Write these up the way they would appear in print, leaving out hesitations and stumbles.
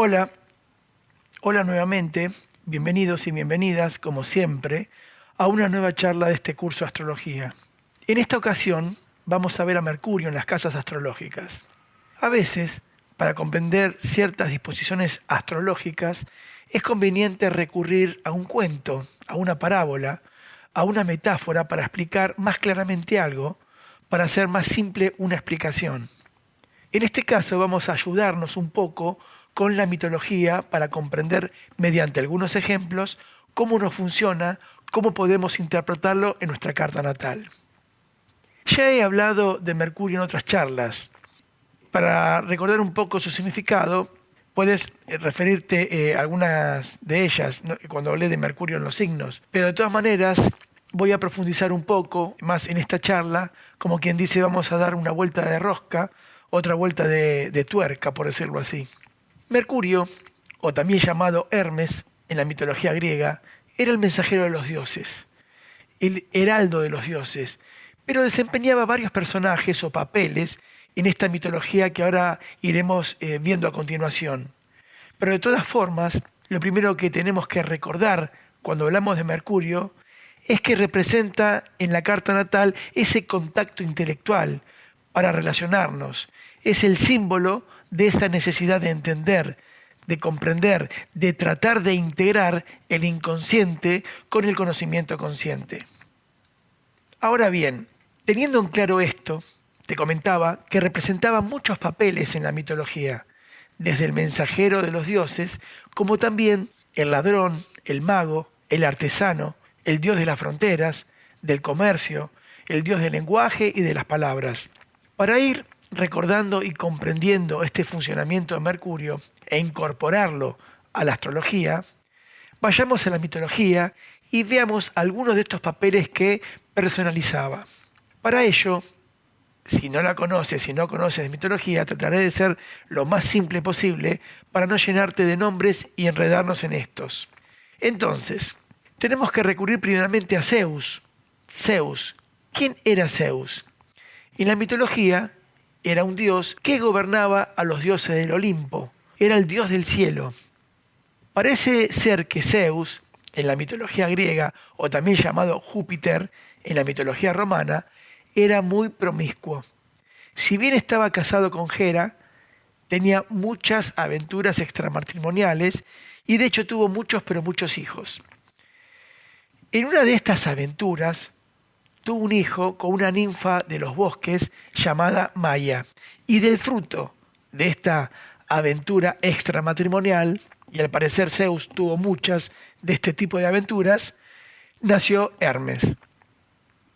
Hola, hola nuevamente, bienvenidos y bienvenidas, como siempre, a una nueva charla de este curso de astrología. En esta ocasión vamos a ver a Mercurio en las casas astrológicas. A veces, para comprender ciertas disposiciones astrológicas, es conveniente recurrir a un cuento, a una parábola, a una metáfora para explicar más claramente algo, para hacer más simple una explicación. En este caso vamos a ayudarnos un poco con la mitología para comprender mediante algunos ejemplos cómo nos funciona, cómo podemos interpretarlo en nuestra carta natal. Ya he hablado de Mercurio en otras charlas. Para recordar un poco su significado, puedes referirte a algunas de ellas, ¿no?, cuando hablé de Mercurio en los signos. Pero de todas maneras, voy a profundizar un poco más en esta charla, como quien dice, vamos a dar una vuelta de rosca, otra vuelta de tuerca, por decirlo así. Mercurio, o también llamado Hermes en la mitología griega, era el mensajero de los dioses, el heraldo de los dioses, pero desempeñaba varios personajes o papeles en esta mitología que ahora iremos viendo a continuación. Pero de todas formas, lo primero que tenemos que recordar cuando hablamos de Mercurio es que representa en la carta natal ese contacto intelectual para relacionarnos. Es el símbolo de esa necesidad de entender, de comprender, de tratar de integrar el inconsciente con el conocimiento consciente. Ahora bien, teniendo en claro esto, te comentaba que representaba muchos papeles en la mitología, desde el mensajero de los dioses, como también el ladrón, el mago, el artesano, el dios de las fronteras, del comercio, el dios del lenguaje y de las palabras. Para ir recordando y comprendiendo este funcionamiento de Mercurio e incorporarlo a la astrología, vayamos a la mitología y veamos algunos de estos papeles que personalizaba. Para ello, si no la conoces, si no conoces de mitología, trataré de ser lo más simple posible para no llenarte de nombres y enredarnos en estos. Entonces, tenemos que recurrir primeramente a Zeus. Zeus. ¿Quién era Zeus? En la mitología era un dios que gobernaba a los dioses del Olimpo. Era el dios del cielo. Parece ser que Zeus, en la mitología griega, o también llamado Júpiter, en la mitología romana, era muy promiscuo. Si bien estaba casado con Hera, tenía muchas aventuras extramatrimoniales y de hecho tuvo muchos hijos. En una de estas aventuras tuvo un hijo con una ninfa de los bosques llamada Maya. Y del fruto de esta aventura extramatrimonial, y al parecer Zeus tuvo muchas de este tipo de aventuras, nació Hermes.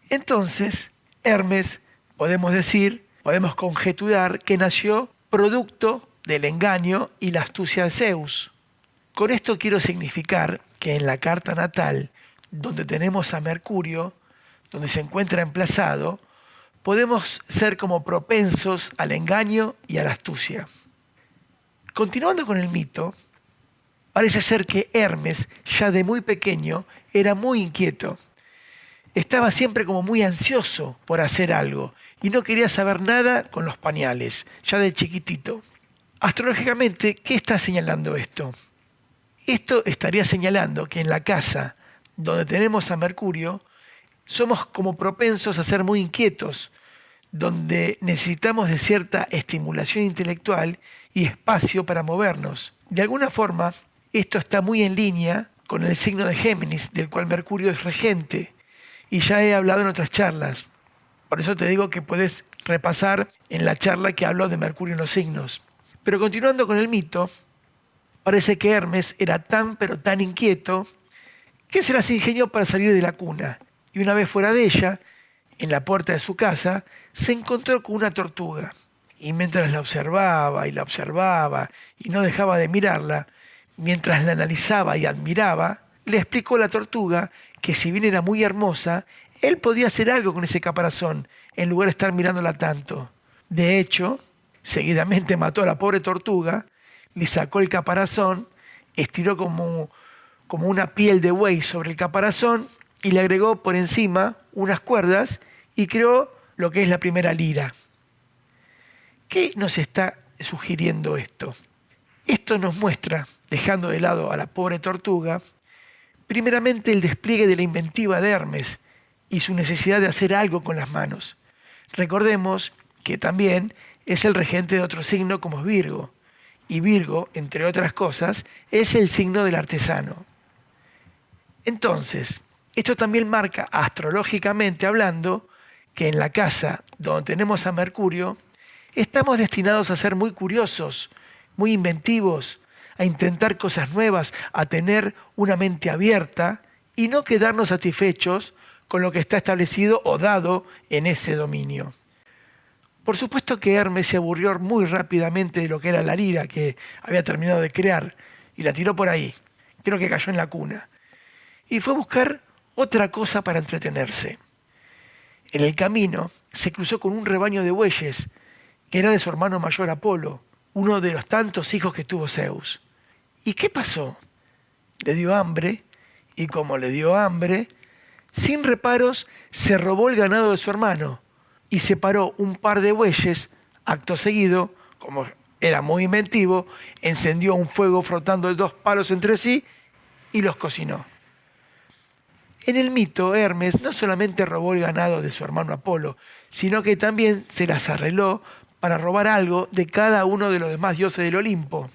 Entonces, Hermes, podemos conjeturar que nació producto del engaño y la astucia de Zeus. Con esto quiero significar que en la carta natal, donde tenemos a Mercurio, donde se encuentra emplazado, podemos ser como propensos al engaño y a la astucia. Continuando con el mito, parece ser que Hermes, ya de muy pequeño, era muy inquieto. Estaba siempre como muy ansioso por hacer algo y no quería saber nada con los pañales, ya de chiquitito. Astrológicamente, ¿qué está señalando esto? Esto estaría señalando que en la casa donde tenemos a Mercurio, somos como propensos a ser muy inquietos, donde necesitamos de cierta estimulación intelectual y espacio para movernos. De alguna forma, esto está muy en línea con el signo de Géminis, del cual Mercurio es regente, y ya he hablado en otras charlas. Por eso te digo que puedes repasar en la charla que hablo de Mercurio en los signos. Pero continuando con el mito, parece que Hermes era tan pero tan inquieto que se las ingenió para salir de la cuna. Y una vez fuera de ella, en la puerta de su casa, se encontró con una tortuga. Y mientras la observaba y no dejaba de mirarla, mientras la analizaba y admiraba, le explicó a la tortuga que si bien era muy hermosa, él podía hacer algo con ese caparazón, en lugar de estar mirándola tanto. De hecho, seguidamente mató a la pobre tortuga, le sacó el caparazón, estiró como una piel de buey sobre el caparazón y le agregó por encima unas cuerdas y creó lo que es la primera lira. ¿Qué nos está sugiriendo esto? Esto nos muestra, dejando de lado a la pobre tortuga, primeramente el despliegue de la inventiva de Hermes y su necesidad de hacer algo con las manos. Recordemos que también es el regente de otro signo como es Virgo, y Virgo, entre otras cosas, es el signo del artesano. Entonces, esto también marca astrológicamente hablando que en la casa donde tenemos a Mercurio, estamos destinados a ser muy curiosos, muy inventivos, a intentar cosas nuevas, a tener una mente abierta y no quedarnos satisfechos con lo que está establecido o dado en ese dominio. Por supuesto que Hermes se aburrió muy rápidamente de lo que era la lira que había terminado de crear y la tiró por ahí. Creo que cayó en la cuna. Y fue a buscar otra cosa para entretenerse. En el camino se cruzó con un rebaño de bueyes que era de su hermano mayor Apolo, uno de los tantos hijos que tuvo Zeus. ¿Y qué pasó? Le dio hambre, y como le dio hambre, sin reparos se robó el ganado de su hermano y separó un par de bueyes. Acto seguido, como era muy inventivo, encendió un fuego frotando dos palos entre sí y los cocinó. En el mito, Hermes no solamente robó el ganado de su hermano Apolo, sino que también se las arregló para robar algo de cada uno de los demás dioses del Olimpo.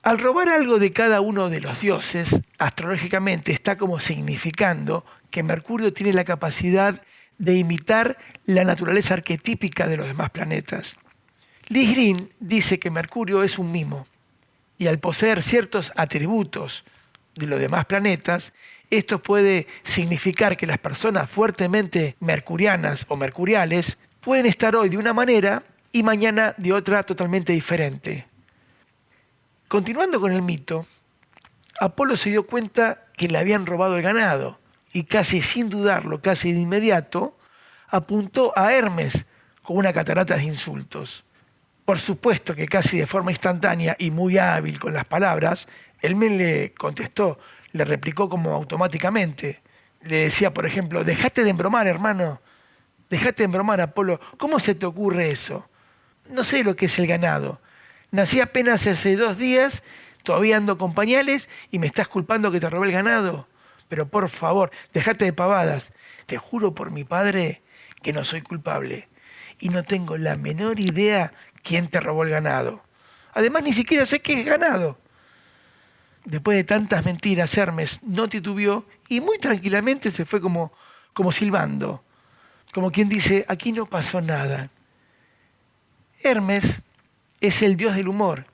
Al robar algo de cada uno de los dioses, astrológicamente está como significando que Mercurio tiene la capacidad de imitar la naturaleza arquetípica de los demás planetas. Lee Green dice que Mercurio es un mimo, y al poseer ciertos atributos de los demás planetas, esto puede significar que las personas fuertemente mercurianas o mercuriales pueden estar hoy de una manera y mañana de otra totalmente diferente. Continuando con el mito, Apolo se dio cuenta que le habían robado el ganado y casi sin dudarlo, casi de inmediato, apuntó a Hermes con una catarata de insultos. Por supuesto que casi de forma instantánea y muy hábil con las palabras, Hermes le contestó, le replicó como automáticamente. Le decía, por ejemplo, dejate de embromar, hermano, dejate de embromar, Apolo, ¿cómo se te ocurre eso? No sé lo que es el ganado. Nací apenas hace 2 días, todavía ando con pañales y me estás culpando que te robé el ganado. Pero por favor, dejate de pavadas. Te juro por mi padre que no soy culpable. Y no tengo la menor idea quién te robó el ganado. Además, ni siquiera sé qué es ganado. Después de tantas mentiras, Hermes no titubeó y muy tranquilamente se fue como silbando. Como quien dice, aquí no pasó nada. Hermes es el dios del humor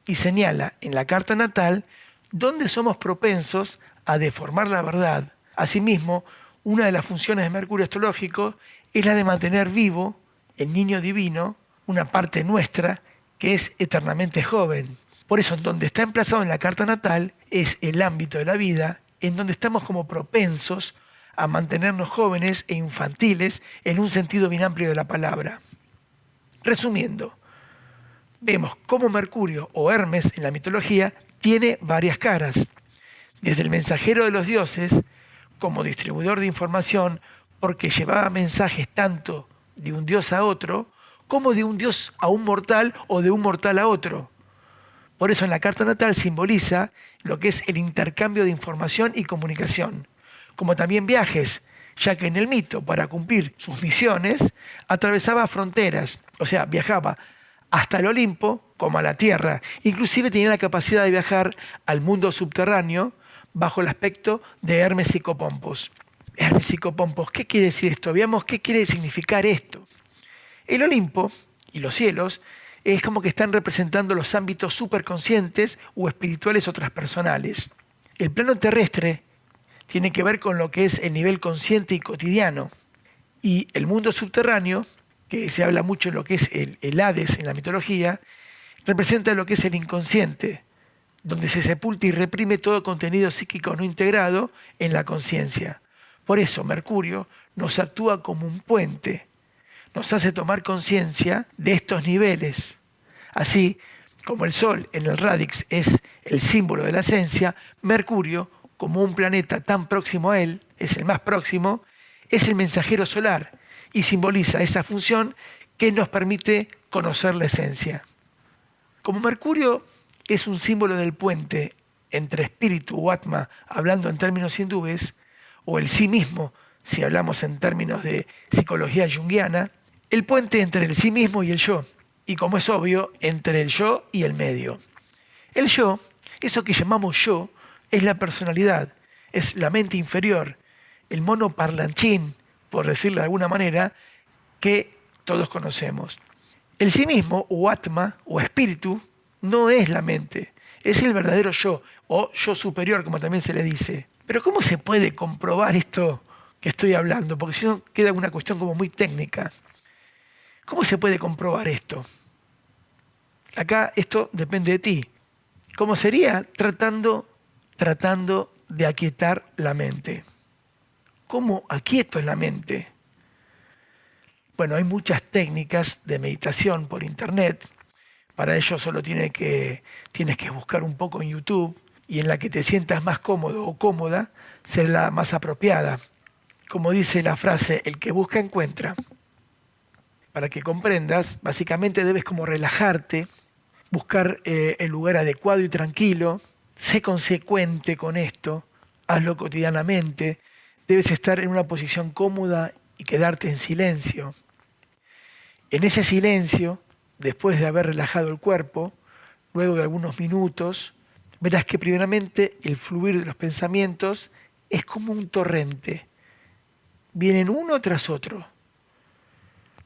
y señala en la carta natal dónde somos propensos a deformar la verdad. Asimismo, una de las funciones de Mercurio astrológico es la de mantener vivo el niño divino, una parte nuestra que es eternamente joven. Por eso, donde está emplazado en la carta natal es el ámbito de la vida en donde estamos como propensos a mantenernos jóvenes e infantiles en un sentido bien amplio de la palabra. Resumiendo, vemos cómo Mercurio o Hermes en la mitología tiene varias caras. Desde el mensajero de los dioses, como distribuidor de información, porque llevaba mensajes tanto de un dios a otro, como de un dios a un mortal o de un mortal a otro. Por eso en la carta natal simboliza lo que es el intercambio de información y comunicación, como también viajes, ya que en el mito, para cumplir sus misiones, atravesaba fronteras, o sea, viajaba hasta el Olimpo como a la Tierra. Inclusive tenía la capacidad de viajar al mundo subterráneo bajo el aspecto de Hermes Psicopompos. Hermes Psicopompos, ¿qué quiere decir esto? Veamos qué quiere significar esto. El Olimpo y los cielos es como que están representando los ámbitos superconscientes o espirituales o transpersonales. El plano terrestre tiene que ver con lo que es el nivel consciente y cotidiano. Y el mundo subterráneo, que se habla mucho en lo que es el Hades en la mitología, representa lo que es el inconsciente, donde se sepulta y reprime todo contenido psíquico no integrado en la conciencia. Por eso Mercurio nos actúa como un puente, nos hace tomar conciencia de estos niveles. Así como el Sol en el Radix es el símbolo de la esencia, Mercurio, como un planeta tan próximo a él, es el más próximo, es el mensajero solar y simboliza esa función que nos permite conocer la esencia. Como Mercurio es un símbolo del puente entre espíritu o atma, hablando en términos hindúes, o el sí mismo, si hablamos en términos de psicología junguiana, el puente entre el sí mismo y el yo, y como es obvio, entre el yo y el medio. El yo, eso que llamamos yo, es la personalidad, es la mente inferior, el mono parlanchín, por decirlo de alguna manera, que todos conocemos. El sí mismo, o atma, o espíritu, no es la mente, es el verdadero yo, o yo superior, como también se le dice. Pero ¿cómo se puede comprobar esto que estoy hablando? Porque si no queda una cuestión como muy técnica. ¿Cómo se puede comprobar esto? Acá esto depende de ti. ¿Cómo sería? Tratando de aquietar la mente. ¿Cómo aquieto la mente? Bueno, hay muchas técnicas de meditación por internet. Para ello solo tienes que buscar un poco en YouTube y en la que te sientas más cómodo o cómoda será la más apropiada. Como dice la frase, el que busca encuentra. Para que comprendas, básicamente debes como relajarte, buscar el lugar adecuado y tranquilo, sé consecuente con esto, hazlo cotidianamente, debes estar en una posición cómoda y quedarte en silencio. En ese silencio, después de haber relajado el cuerpo, luego de algunos minutos, verás que primeramente el fluir de los pensamientos es como un torrente. Vienen uno tras otro.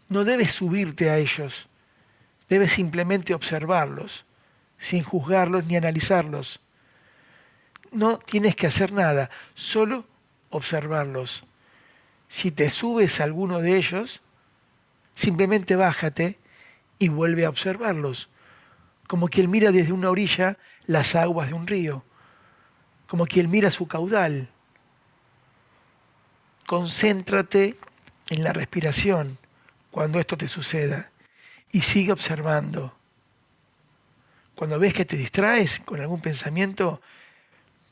No debes subirte a ellos, debes simplemente observarlos, sin juzgarlos ni analizarlos. No tienes que hacer nada, solo observarlos. Si te subes a alguno de ellos, simplemente bájate y vuelve a observarlos, como quien mira desde una orilla las aguas de un río, como quien mira su caudal. Concéntrate en la respiración cuando esto te suceda y sigue observando. Cuando ves que te distraes con algún pensamiento,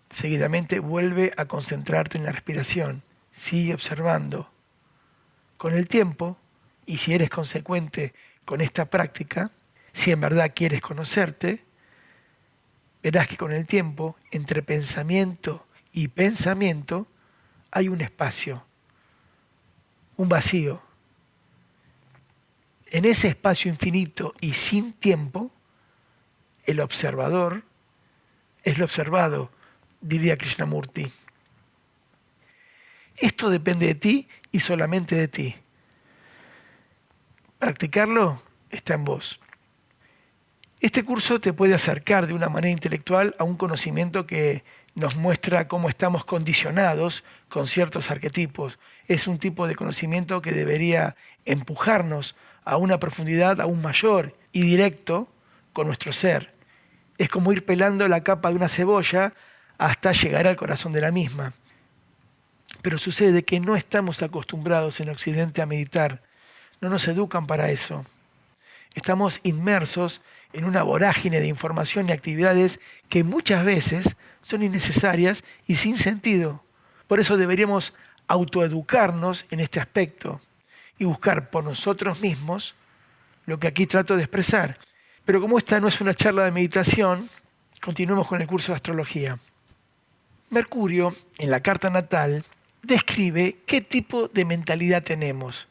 seguidamente vuelve a concentrarte en la respiración. Sigue observando. Con el tiempo, y si eres consecuente con esta práctica, si en verdad quieres conocerte, verás que con el tiempo, entre pensamiento y pensamiento, hay un espacio, un vacío. En ese espacio infinito y sin tiempo, el observador es lo observado, diría Krishnamurti. Esto depende de ti y solamente de ti. Practicarlo está en vos. Este curso te puede acercar de una manera intelectual a un conocimiento que nos muestra cómo estamos condicionados con ciertos arquetipos. Es un tipo de conocimiento que debería empujarnos a una profundidad aún mayor y directo con nuestro ser. Es como ir pelando la capa de una cebolla hasta llegar al corazón de la misma. Pero sucede que no estamos acostumbrados en Occidente a meditar. No nos educan para eso. Estamos inmersos en una vorágine de información y actividades que muchas veces son innecesarias y sin sentido. Por eso deberíamos autoeducarnos en este aspecto y buscar por nosotros mismos lo que aquí trato de expresar. Pero como esta no es una charla de meditación, continuemos con el curso de astrología. Mercurio, en la carta natal, describe qué tipo de mentalidad tenemos,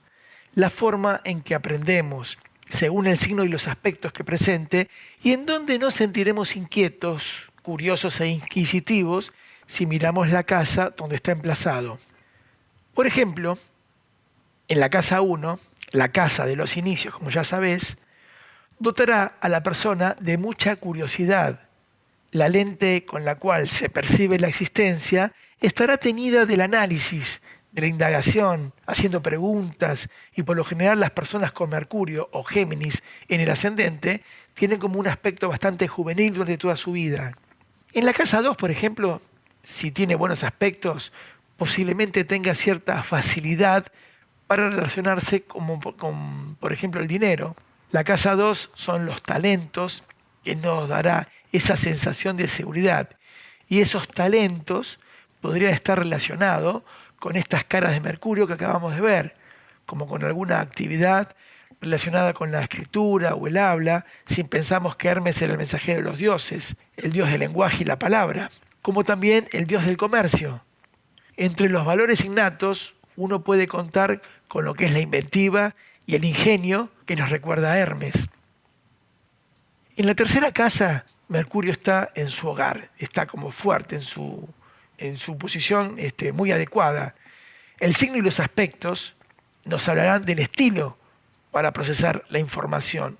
la forma en que aprendemos, según el signo y los aspectos que presente, y en donde nos sentiremos inquietos, curiosos e inquisitivos si miramos la casa donde está emplazado. Por ejemplo, en la casa 1, la casa de los inicios, como ya sabés, dotará a la persona de mucha curiosidad. La lente con la cual se percibe la existencia estará teñida del análisis, de la indagación, haciendo preguntas, y por lo general las personas con Mercurio o Géminis en el ascendente tienen como un aspecto bastante juvenil durante toda su vida. En la casa 2, por ejemplo, si tiene buenos aspectos, posiblemente tenga cierta facilidad para relacionarse con, por ejemplo, el dinero. La casa 2 son los talentos que nos dará esa sensación de seguridad. Y esos talentos podrían estar relacionados con estas caras de Mercurio que acabamos de ver, como con alguna actividad relacionada con la escritura o el habla, si pensamos que Hermes era el mensajero de los dioses, el dios del lenguaje y la palabra, como también el dios del comercio. Entre los valores innatos, uno puede contar con lo que es la inventiva y el ingenio que nos recuerda a Hermes. En la tercera casa, Mercurio está en su hogar, está como fuerte en su posición muy adecuada. El signo y los aspectos nos hablarán del estilo para procesar la información.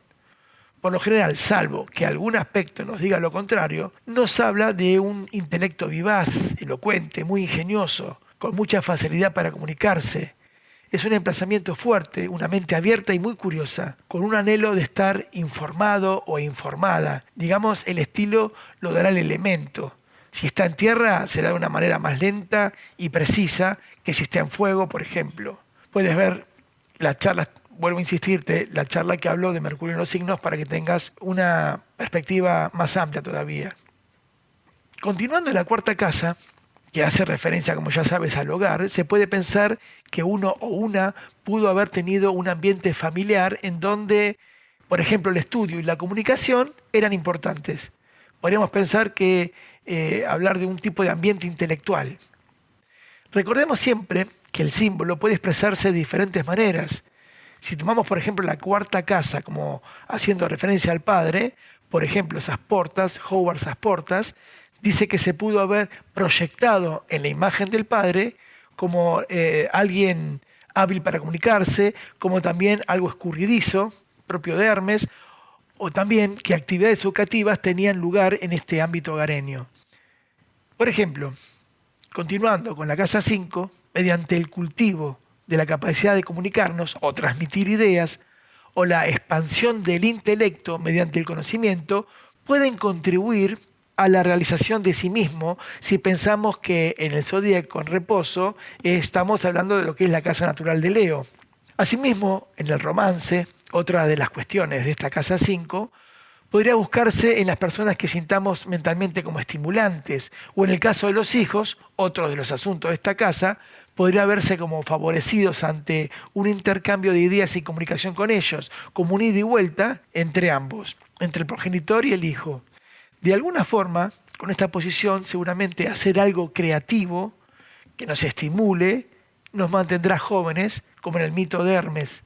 Por lo general, salvo que algún aspecto nos diga lo contrario, nos habla de un intelecto vivaz, elocuente, muy ingenioso, con mucha facilidad para comunicarse. Es un emplazamiento fuerte, una mente abierta y muy curiosa, con un anhelo de estar informado o informada. Digamos, el estilo lo dará el elemento. Si está en tierra, será de una manera más lenta y precisa que si está en fuego, por ejemplo. Puedes ver la charla, vuelvo a insistirte, la charla que habló de Mercurio en los signos para que tengas una perspectiva más amplia todavía. Continuando en la cuarta casa, que hace referencia, como ya sabes, al hogar, se puede pensar que uno o una pudo haber tenido un ambiente familiar en donde, por ejemplo, el estudio y la comunicación eran importantes. Podríamos pensar que hablar de un tipo de ambiente intelectual. Recordemos siempre que el símbolo puede expresarse de diferentes maneras. Si tomamos, por ejemplo, la cuarta casa como haciendo referencia al padre, por ejemplo, esas portas, Howard Portas, dice que se pudo haber proyectado en la imagen del padre como alguien hábil para comunicarse, como también algo escurridizo, propio de Hermes, o también que actividades educativas tenían lugar en este ámbito hogareño. Por ejemplo, continuando con la casa 5, mediante el cultivo de la capacidad de comunicarnos o transmitir ideas, o la expansión del intelecto mediante el conocimiento, pueden contribuir a la realización de sí mismo si pensamos que en el zodíaco en reposo estamos hablando de lo que es la casa natural de Leo. Asimismo, en el romance, otra de las cuestiones de esta casa 5, podría buscarse en las personas que sintamos mentalmente como estimulantes, o en el caso de los hijos, otro de los asuntos de esta casa, podría verse como favorecidos ante un intercambio de ideas y comunicación con ellos, como un ida y vuelta entre ambos, entre el progenitor y el hijo. De alguna forma, con esta posición, seguramente hacer algo creativo que nos estimule, nos mantendrá jóvenes, como en el mito de Hermes,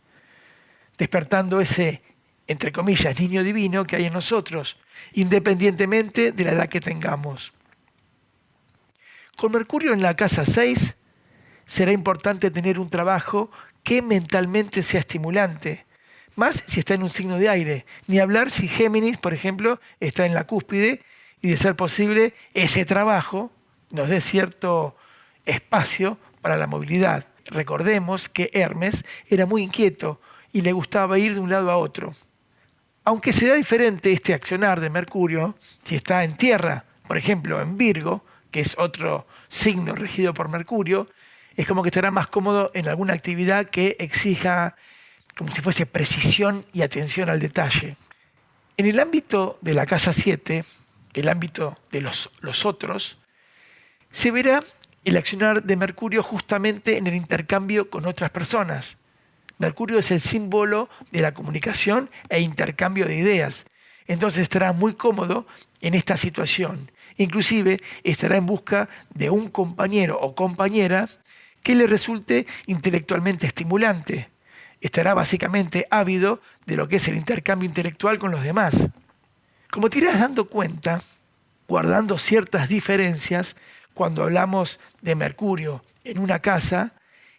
despertando ese, entre comillas, niño divino que hay en nosotros, independientemente de la edad que tengamos. Con Mercurio en la casa 6, será importante tener un trabajo que mentalmente sea estimulante, más si está en un signo de aire. Ni hablar si Géminis, por ejemplo, está en la cúspide y de ser posible ese trabajo nos dé cierto espacio para la movilidad. Recordemos que Hermes era muy inquieto y le gustaba ir de un lado a otro. Aunque sea diferente este accionar de Mercurio, si está en tierra, por ejemplo en Virgo, que es otro signo regido por Mercurio, es como que estará más cómodo en alguna actividad que exija como si fuese precisión y atención al detalle. En el ámbito de la casa 7, el ámbito de los otros, se verá el accionar de Mercurio justamente en el intercambio con otras personas. Mercurio es el símbolo de la comunicación e intercambio de ideas. Entonces estará muy cómodo en esta situación. Inclusive estará en busca de un compañero o compañera que le resulte intelectualmente estimulante. Estará básicamente ávido de lo que es el intercambio intelectual con los demás. Como te irás dando cuenta, guardando ciertas diferencias, cuando hablamos de Mercurio en una casa,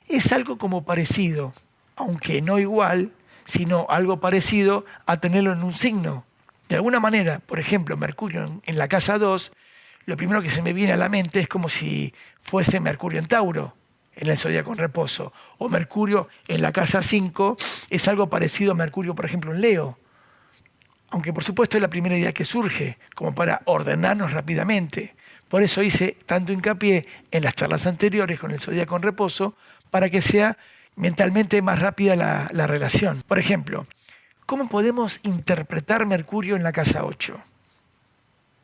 es algo como parecido, aunque no igual, sino algo parecido a tenerlo en un signo. De alguna manera, por ejemplo, Mercurio en la casa 2, lo primero que se me viene a la mente es como si fuese Mercurio en Tauro, en el zodíaco en reposo. O Mercurio en la casa 5 es algo parecido a Mercurio, por ejemplo, en Leo. Aunque por supuesto es la primera idea que surge, como para ordenarnos rápidamente. Por eso hice tanto hincapié en las charlas anteriores con el zodíaco en reposo, para que sea mentalmente más rápida la relación. Por ejemplo, ¿cómo podemos interpretar Mercurio en la casa 8?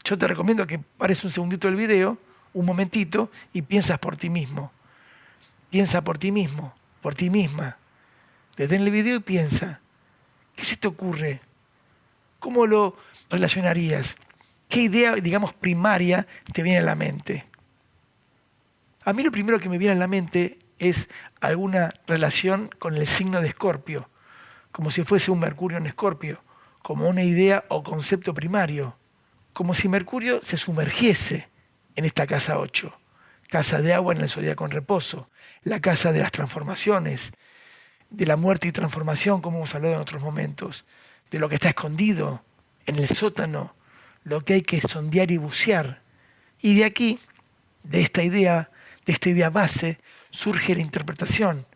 Yo te recomiendo que pares un segundito el video, un momentito, y piensas por ti mismo. Piensa por ti mismo, por ti misma. Detén el video y piensa. ¿Qué se te ocurre? ¿Cómo lo relacionarías? ¿Qué idea, digamos, primaria te viene a la mente? A mí lo primero que me viene a la mente es alguna relación con el signo de Escorpio, como si fuese un Mercurio en Escorpio, como una idea o concepto primario, como si Mercurio se sumergiese en esta casa 8, casa de agua en el zodiaco en reposo, la casa de las transformaciones, de la muerte y transformación, como hemos hablado en otros momentos, de lo que está escondido en el sótano, lo que hay que sondear y bucear. Y de aquí, de esta idea base, surge la interpretación.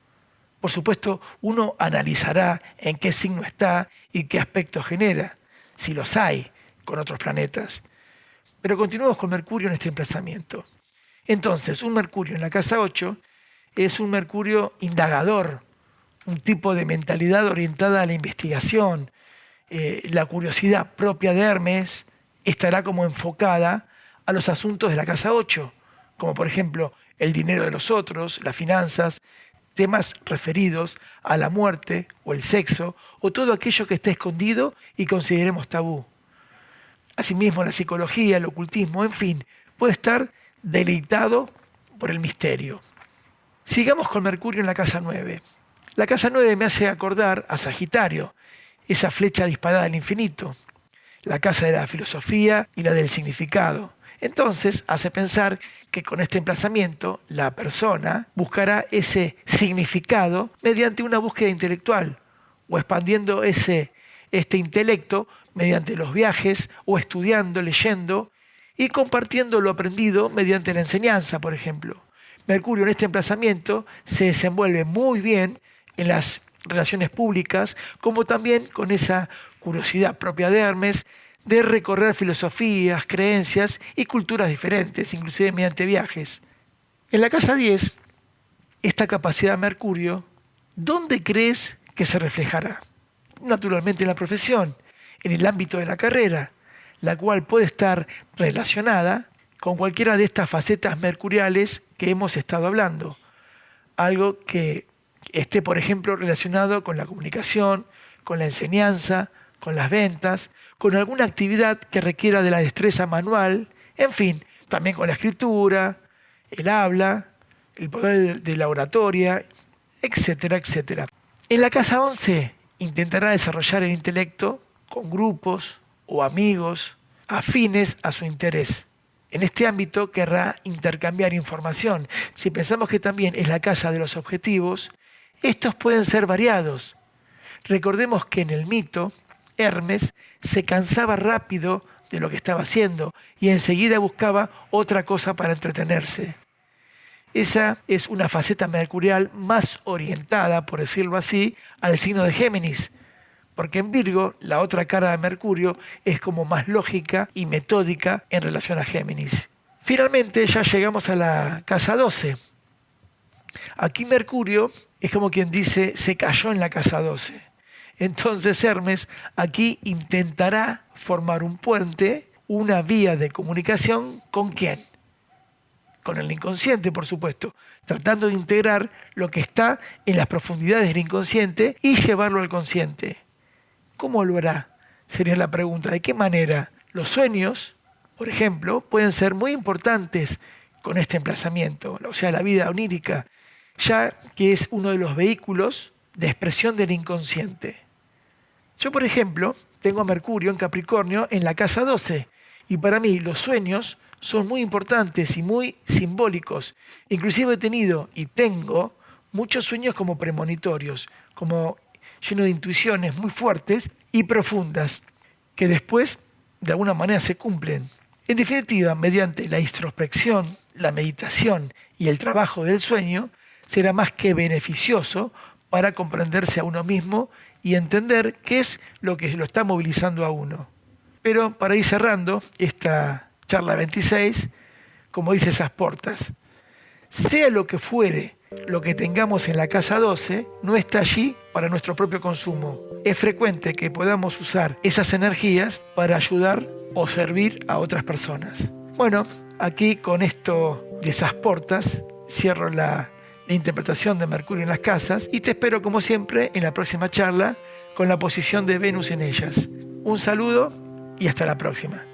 Por supuesto, uno analizará en qué signo está y qué aspecto genera, si los hay con otros planetas. Pero continuamos con Mercurio en este emplazamiento. Entonces, un Mercurio en la casa 8 es un Mercurio indagador, un tipo de mentalidad orientada a la investigación. La curiosidad propia de Hermes estará como enfocada a los asuntos de la casa 8, como por ejemplo el dinero de los otros, las finanzas, temas referidos a la muerte o el sexo, o todo aquello que esté escondido y consideremos tabú. Asimismo, la psicología, el ocultismo, en fin, puede estar deleitado por el misterio. Sigamos con Mercurio en la casa 9. La casa 9 me hace acordar a Sagitario, esa flecha disparada al infinito, la casa de la filosofía y la del significado. Entonces hace pensar que con este emplazamiento la persona buscará ese significado mediante una búsqueda intelectual o expandiendo este intelecto mediante los viajes o estudiando, leyendo y compartiendo lo aprendido mediante la enseñanza, por ejemplo. Mercurio en este emplazamiento se desenvuelve muy bien en las relaciones públicas, como también con esa curiosidad propia de Hermes de recorrer filosofías, creencias y culturas diferentes, inclusive mediante viajes. En la casa 10, esta capacidad de Mercurio, ¿dónde crees que se reflejará? Naturalmente en la profesión, en el ámbito de la carrera, la cual puede estar relacionada con cualquiera de estas facetas mercuriales que hemos estado hablando. Algo que esté, por ejemplo, relacionado con la comunicación, con la enseñanza, con las ventas, con alguna actividad que requiera de la destreza manual, en fin, también con la escritura, el habla, el poder de la oratoria, etcétera, etcétera. En la casa 11 intentará desarrollar el intelecto con grupos o amigos afines a su interés. En este ámbito querrá intercambiar información. Si pensamos que también es la casa de los objetivos, estos pueden ser variados. Recordemos que en el mito, Hermes se cansaba rápido de lo que estaba haciendo y enseguida buscaba otra cosa para entretenerse. Esa es una faceta mercurial más orientada, por decirlo así, al signo de Géminis, porque en Virgo la otra cara de Mercurio es como más lógica y metódica en relación a Géminis. Finalmente ya llegamos a la casa 12. Aquí Mercurio es como quien dice, se cayó en la casa 12. Entonces Hermes aquí intentará formar un puente, una vía de comunicación, ¿con quién? Con el inconsciente, por supuesto, tratando de integrar lo que está en las profundidades del inconsciente y llevarlo al consciente. ¿Cómo lo hará? Sería la pregunta. ¿De qué manera? Los sueños, por ejemplo, pueden ser muy importantes con este emplazamiento, o sea, la vida onírica, ya que es uno de los vehículos de expresión del inconsciente. Yo, por ejemplo, tengo a Mercurio en Capricornio en la casa 12 y para mí los sueños son muy importantes y muy simbólicos. Inclusive he tenido y tengo muchos sueños como premonitorios, como llenos de intuiciones muy fuertes y profundas, que después de alguna manera se cumplen. En definitiva, mediante la introspección, la meditación y el trabajo del sueño, será más que beneficioso para comprenderse a uno mismo y entender qué es lo que lo está movilizando a uno. Pero para ir cerrando esta charla 26, como dice esas portas, sea lo que fuere lo que tengamos en la casa 12, no está allí para nuestro propio consumo. Es frecuente que podamos usar esas energías para ayudar o servir a otras personas. Bueno, aquí con esto de esas portas cierro la interpretación de Mercurio en las casas y te espero como siempre en la próxima charla con la posición de Venus en ellas. Un saludo y hasta la próxima.